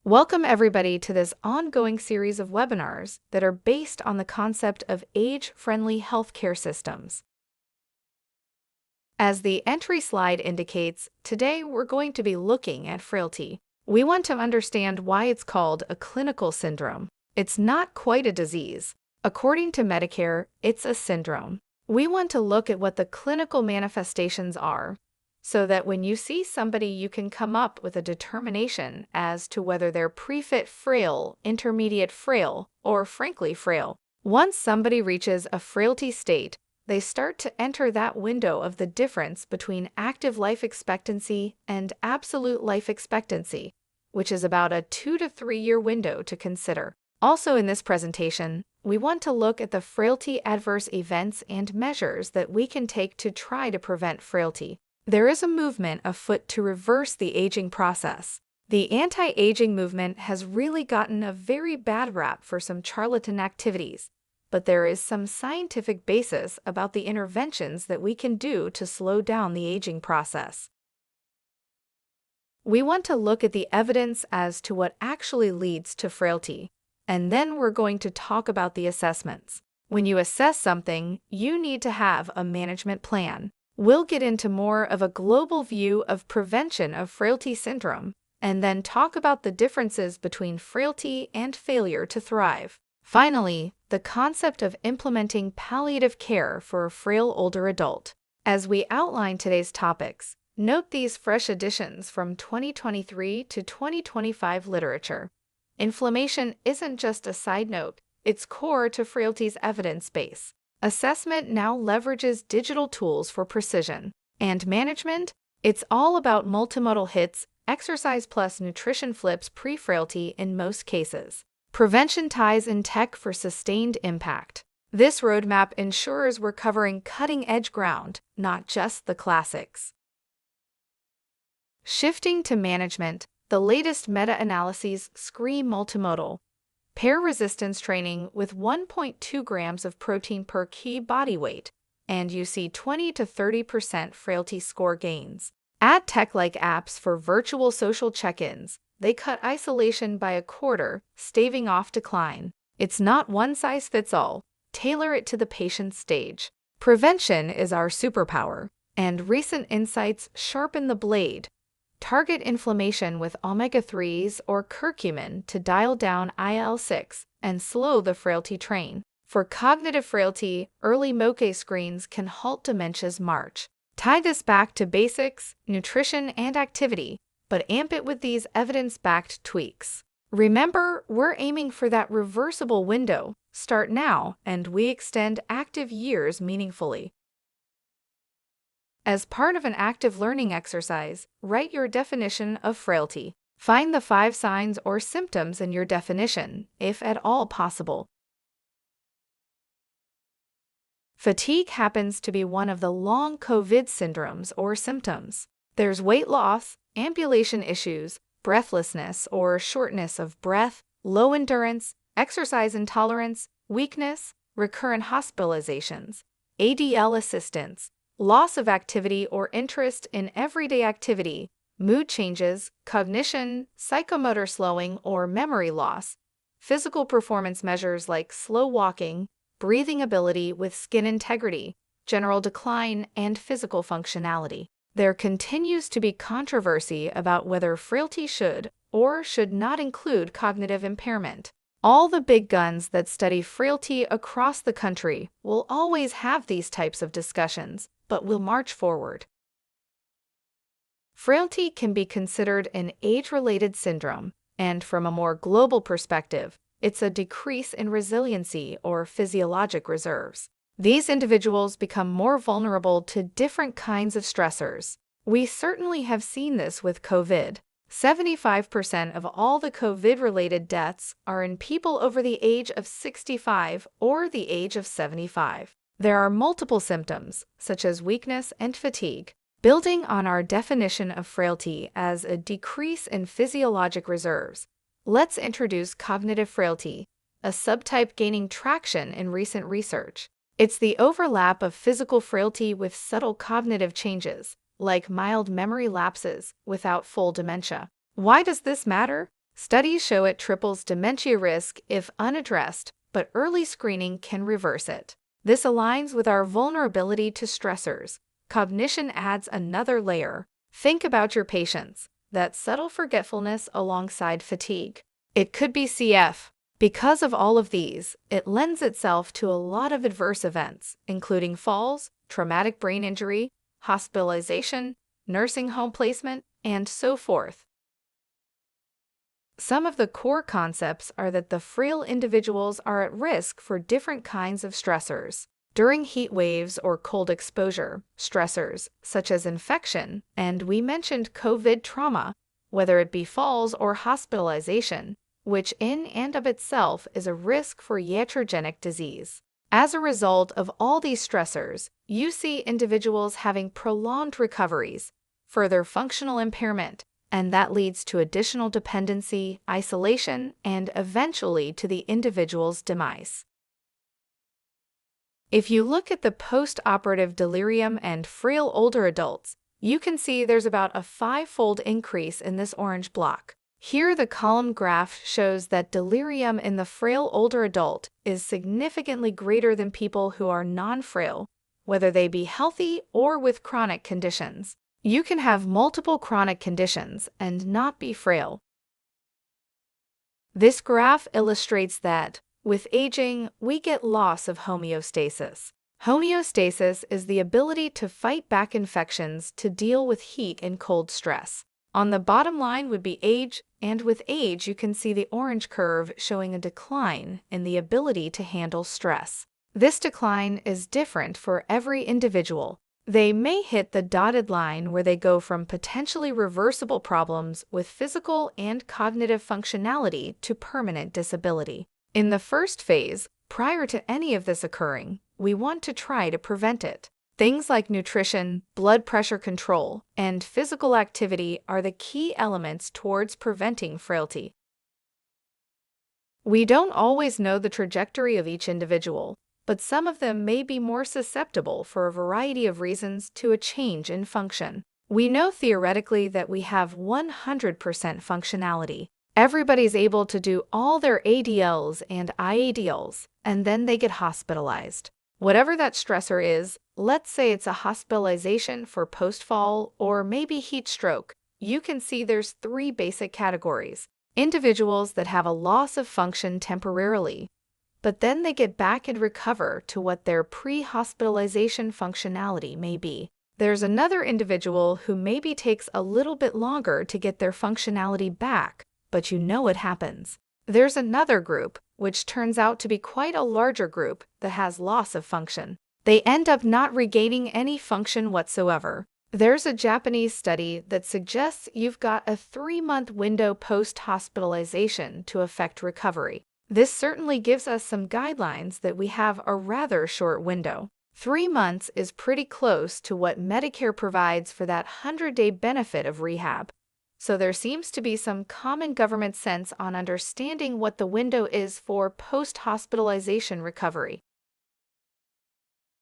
Welcome everybody to this ongoing series of webinars that are based on the concept of age-friendly healthcare systems. As the entry slide indicates, today we're going to be looking at frailty. We want to understand why it's called a clinical syndrome. It's not quite a disease. According to Medicare, it's a syndrome. We want to look at what the clinical manifestations are, so that when you see somebody, you can come up with a determination as to whether they're pre-fit frail, intermediate frail, or frankly frail. Once somebody reaches a frailty state, they start to enter that window of the difference between active life expectancy and absolute life expectancy, which is about a 2 to 3 year window to consider. Also in this presentation, we want to look at the frailty adverse events and measures that we can take to try to prevent frailty. There is a movement afoot to reverse the aging process. The anti-aging movement has really gotten a very bad rap for some charlatan activities, but there is some scientific basis about the interventions that we can do to slow down the aging process. We want to look at the evidence as to what actually leads to frailty, and then we're going to talk about the assessments. When you assess something, you need to have a management plan. We'll get into more of a global view of prevention of frailty syndrome, and then talk about the differences between frailty and failure to thrive. Finally, the concept of implementing palliative care for a frail older adult. As we outline today's topics, note these fresh additions from 2023 to 2025 literature. Inflammation isn't just a side note, it's core to frailty's evidence base. Assessment now leverages digital tools for precision. And management? It's all about multimodal hits, exercise plus nutrition flips pre-frailty in most cases. Prevention ties in tech for sustained impact. This roadmap ensures we're covering cutting-edge ground, not just the classics. Shifting to management, the latest meta-analyses scream multimodal. Pair resistance training with 1.2 grams of protein per key body weight, and you see 20 to 30% frailty score gains. Add tech-like apps for virtual social check-ins. They cut isolation by a quarter, staving off decline. It's not one size fits all. Tailor it to the patient's stage. Prevention is our superpower, and recent insights sharpen the blade. Target inflammation with omega-3s or curcumin to dial down IL-6 and slow the frailty train. For cognitive frailty, early moche screens can halt dementia's march. Tie this back to basics, nutrition, and activity, but amp it with these evidence-backed tweaks. Remember, we're aiming for that reversible window. Start now, and we extend active years meaningfully. As part of an active learning exercise, write your definition of frailty. Find the 5 signs or symptoms in your definition, if at all possible. Fatigue happens to be one of the long COVID syndromes or symptoms. There's weight loss, ambulation issues, breathlessness or shortness of breath, low endurance, exercise intolerance, weakness, recurrent hospitalizations, ADL assistance, loss of activity or interest in everyday activity, mood changes, cognition, psychomotor slowing or memory loss, physical performance measures like slow walking, breathing ability with skin integrity, general decline, and physical functionality. There continues to be controversy about whether frailty should or should not include cognitive impairment. All the big guns that study frailty across the country will always have these types of discussions, but we'll march forward. Frailty can be considered an age-related syndrome, and from a more global perspective, it's a decrease in resiliency or physiologic reserves. These individuals become more vulnerable to different kinds of stressors. We certainly have seen this with COVID. 75% of all the COVID-related deaths are in people over the age of 65 or the age of 75. There are multiple symptoms, such as weakness and fatigue. Building on our definition of frailty as a decrease in physiologic reserves, let's introduce cognitive frailty, a subtype gaining traction in recent research. It's the overlap of physical frailty with subtle cognitive changes, like mild memory lapses without full dementia. Why does this matter? Studies show it triples dementia risk if unaddressed, but early screening can reverse it. This aligns with our vulnerability to stressors. Cognition adds another layer. Think about your patients, that subtle forgetfulness alongside fatigue. It could be CF. Because of all of these, it lends itself to a lot of adverse events, including falls, traumatic brain injury, hospitalization, nursing home placement, and so forth. Some of the core concepts are that the frail individuals are at risk for different kinds of stressors. During heat waves or cold exposure, stressors such as infection, and we mentioned COVID trauma, whether it be falls or hospitalization, which in and of itself is a risk for iatrogenic disease. As a result of all these stressors, you see individuals having prolonged recoveries, further functional impairment, and that leads to additional dependency, isolation, and eventually to the individual's demise. If you look at the post-operative delirium and frail older adults, you can see there's about a 5-fold increase in this orange block. Here, the column graph shows that delirium in the frail older adult is significantly greater than people who are non-frail, whether they be healthy or with chronic conditions. You can have multiple chronic conditions and not be frail. This graph illustrates that, with aging, we get loss of homeostasis. Homeostasis is the ability to fight back infections to deal with heat and cold stress. On the bottom line would be age, and with age you can see the orange curve showing a decline in the ability to handle stress. This decline is different for every individual. They may hit the dotted line where they go from potentially reversible problems with physical and cognitive functionality to permanent disability. In the first phase, prior to any of this occurring, we want to try to prevent it. Things like nutrition, blood pressure control, and physical activity are the key elements towards preventing frailty. We don't always know the trajectory of each individual, but some of them may be more susceptible for a variety of reasons to a change in function. We know theoretically that we have 100% functionality. Everybody's able to do all their ADLs and IADLs, and then they get hospitalized. Whatever that stressor is, let's say it's a hospitalization for post-fall or maybe heat stroke, you can see there's 3 basic categories. Individuals that have a loss of function temporarily, but then they get back and recover to what their pre-hospitalization functionality may be. There's another individual who maybe takes a little bit longer to get their functionality back, but you know it happens. There's another group, which turns out to be quite a larger group, that has loss of function. They end up not regaining any function whatsoever. There's a Japanese study that suggests you've got a 3-month window post-hospitalization to affect recovery. This certainly gives us some guidelines that we have a rather short window. 3 months is pretty close to what Medicare provides for that 100-day benefit of rehab. So there seems to be some common government sense on understanding what the window is for post-hospitalization recovery.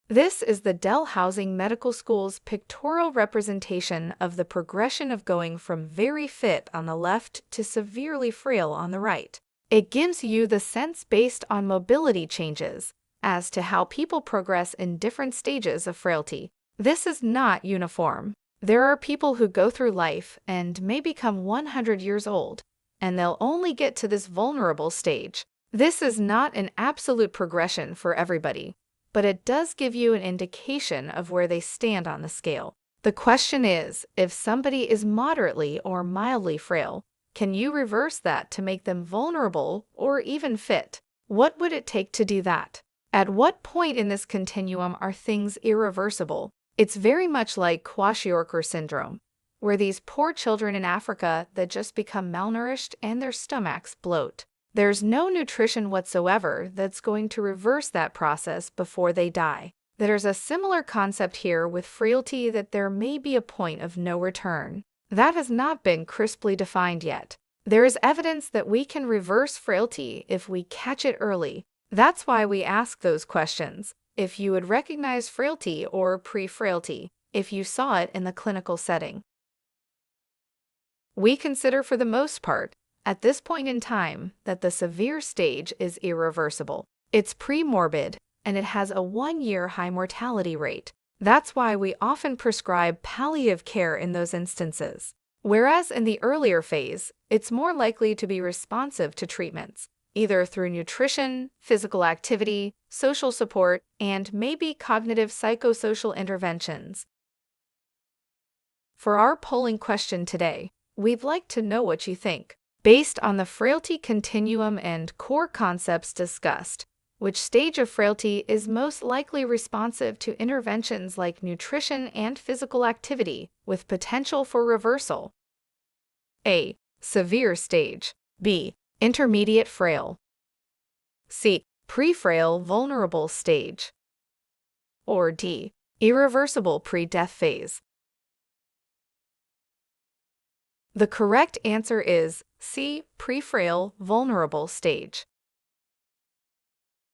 This is the Dalhousie Medical School's pictorial representation of the progression of going from very fit on the left to severely frail on the right. It gives you the sense based on mobility changes as to how people progress in different stages of frailty. This is not uniform. There are people who go through life and may become 100 years old, and they'll only get to this vulnerable stage. This is not an absolute progression for everybody, but it does give you an indication of where they stand on the scale. The question is, if somebody is moderately or mildly frail, can you reverse that to make them vulnerable or even fit? What would it take to do that? At what point in this continuum are things irreversible? It's very much like Kwashiorkor syndrome, where these poor children in Africa that just become malnourished and their stomachs bloat. There's no nutrition whatsoever that's going to reverse that process before they die. There's a similar concept here with frailty, that there may be a point of no return. That has not been crisply defined yet. There is evidence that we can reverse frailty if we catch it early. That's why we ask those questions. If you would recognize frailty or pre-frailty, if you saw it in the clinical setting. We consider, for the most part, at this point in time that the severe stage is irreversible. It's pre-morbid, and it has a 1-year high mortality rate. That's why we often prescribe palliative care in those instances. Whereas in the earlier phase, it's more likely to be responsive to treatments, either through nutrition, physical activity, social support, and maybe cognitive psychosocial interventions. For our polling question today, we'd like to know what you think. Based on the frailty continuum and core concepts discussed, which stage of frailty is most likely responsive to interventions like nutrition and physical activity with potential for reversal? A. Severe stage. B. Intermediate frail. C. Pre-frail vulnerable stage. Or D. Irreversible pre-death phase. The correct answer is C. Pre-frail vulnerable stage.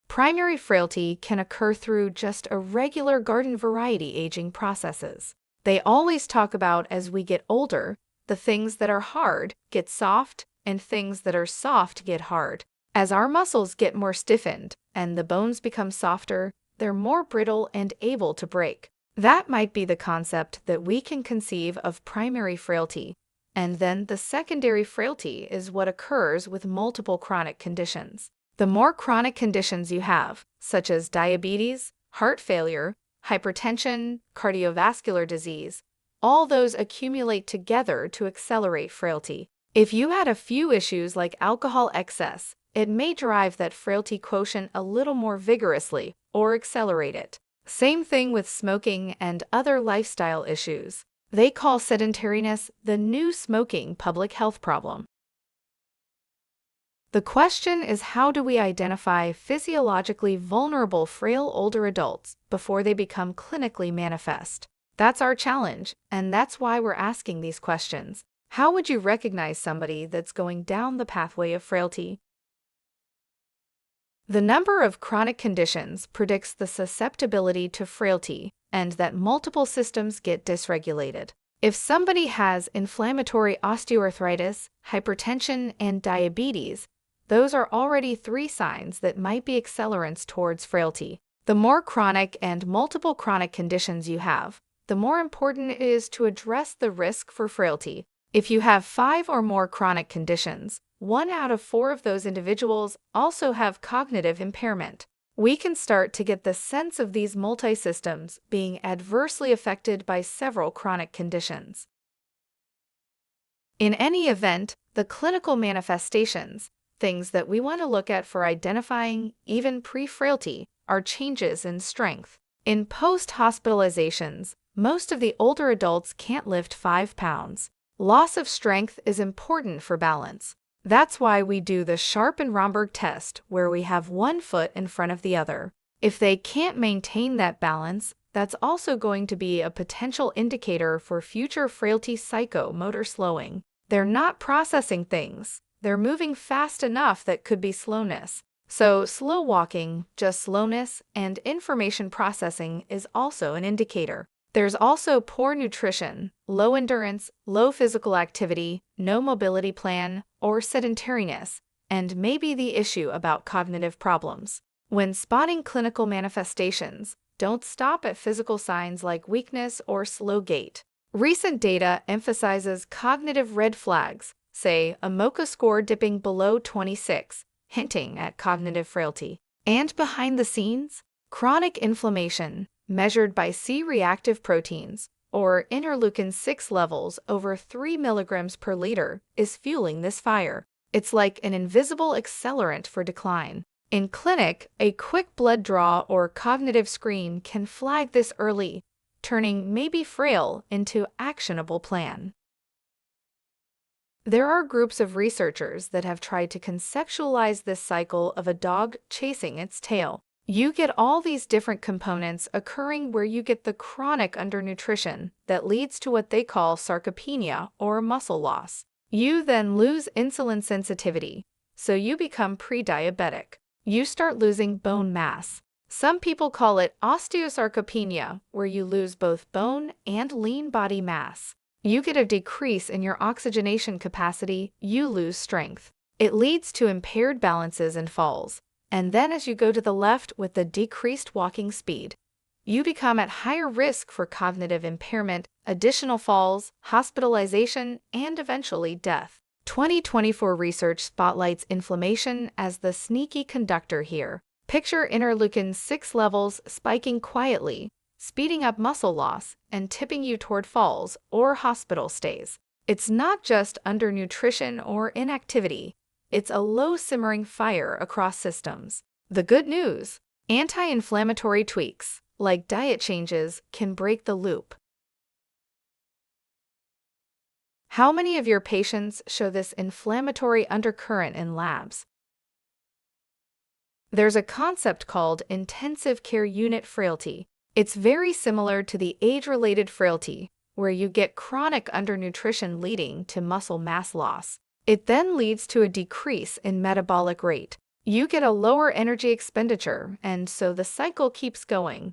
Primary frailty can occur through just irregular garden variety aging processes. They always talk about as we get older, the things that are hard get soft and things that are soft get hard. As our muscles get more stiffened and the bones become softer, they're more brittle and able to break. That might be the concept that we can conceive of primary frailty. And then the secondary frailty is what occurs with multiple chronic conditions. The more chronic conditions you have, such as diabetes, heart failure, hypertension, cardiovascular disease, all those accumulate together to accelerate frailty. If you had a few issues like alcohol excess, it may drive that frailty quotient a little more vigorously or accelerate it. Same thing with smoking and other lifestyle issues. They call sedentariness the new smoking public health problem. The question is, how do we identify physiologically vulnerable frail older adults before they become clinically manifest? That's our challenge, and that's why we're asking these questions. How would you recognize somebody that's going down the pathway of frailty? The number of chronic conditions predicts the susceptibility to frailty and that multiple systems get dysregulated. If somebody has inflammatory osteoarthritis, hypertension, and diabetes, those are already 3 signs that might be accelerants towards frailty. The more chronic and multiple chronic conditions you have, the more important it is to address the risk for frailty. If you have 5 or more chronic conditions, 1 out of 4 of those individuals also have cognitive impairment. We can start to get the sense of these multi-systems being adversely affected by several chronic conditions. In any event, the clinical manifestations, things that we want to look at for identifying even pre-frailty, are changes in strength. In post-hospitalizations, most of the older adults can't lift 5 pounds. Loss of strength is important for balance. That's why we do the Sharp and Romberg test, where we have one foot in front of the other. If they can't maintain that balance, that's also going to be a potential indicator for future frailty psychomotor slowing. They're not processing things. They're moving fast enough that could be slowness. So slow walking, just slowness, and information processing is also an indicator. There's also poor nutrition, low endurance, low physical activity, no mobility plan, or sedentariness, and maybe the issue about cognitive problems. When spotting clinical manifestations, don't stop at physical signs like weakness or slow gait. Recent data emphasizes cognitive red flags, say a MoCA score dipping below 26, hinting at cognitive frailty. And behind the scenes, chronic inflammation, measured by C-reactive proteins, or interleukin-6 levels over 3 milligrams per liter, is fueling this fire. It's like an invisible accelerant for decline. In clinic, a quick blood draw or cognitive screen can flag this early, turning maybe frail into actionable plan. There are groups of researchers that have tried to conceptualize this cycle of a dog chasing its tail. You get all these different components occurring where you get the chronic undernutrition that leads to what they call sarcopenia or muscle loss. You then lose insulin sensitivity, so you become pre-diabetic. You start losing bone mass. Some people call it osteosarcopenia, where you lose both bone and lean body mass. You get a decrease in your oxygenation capacity, you lose strength. It leads to impaired balances and falls. And then as you go to the left with the decreased walking speed, you become at higher risk for cognitive impairment, additional falls, hospitalization, and eventually death. 2024 research spotlights inflammation as the sneaky conductor here. Picture interleukin-6 levels spiking quietly, speeding up muscle loss and tipping you toward falls or hospital stays. It's not just undernutrition or inactivity. It's a low-simmering fire across systems. The good news: anti-inflammatory tweaks, like diet changes, can break the loop. How many of your patients show this inflammatory undercurrent in labs? There's a concept called intensive care unit frailty. It's very similar to the age-related frailty, where you get chronic undernutrition leading to muscle mass loss. It then leads to a decrease in metabolic rate. You get a lower energy expenditure, and so the cycle keeps going.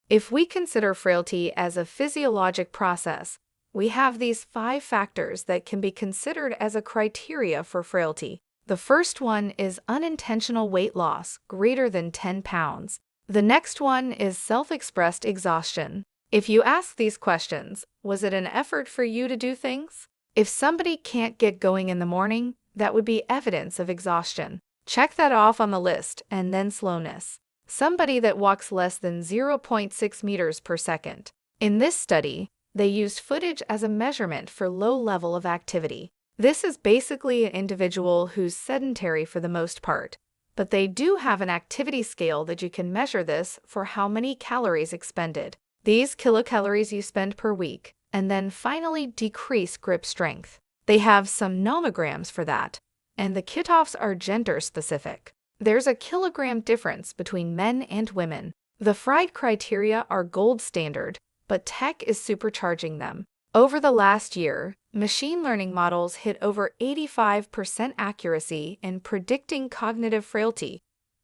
If we consider frailty as a physiologic process, we have these 5 factors that can be considered as a criteria for frailty. The first one is unintentional weight loss greater than 10 pounds. The next one is self-expressed exhaustion. If you ask these questions, was it an effort for you to do things? If somebody can't get going in the morning, that would be evidence of exhaustion. Check that off on the list. And then slowness. Somebody that walks less than 0.6 meters per second. In this study, they used footage as a measurement for low level of activity. This is basically an individual who's sedentary for the most part, but they do have an activity scale that you can measure this for how many calories expended. These kilocalories you spend per week, and then finally decrease grip strength. They have some nomograms for that, and the cutoffs are gender-specific. There's a kilogram difference between men and women. The fried criteria are gold standard, but tech is supercharging them. Over the last year, machine learning models hit over 85% accuracy in predicting cognitive frailty,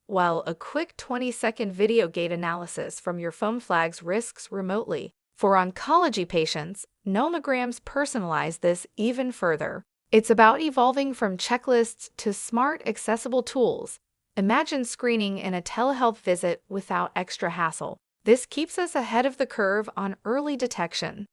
while a quick 20-second video gait analysis from your phone flags risks remotely. For oncology patients, nomograms personalize this even further. It's about evolving from checklists to smart, accessible tools. Imagine screening in a telehealth visit without extra hassle. This keeps us ahead of the curve on early detection.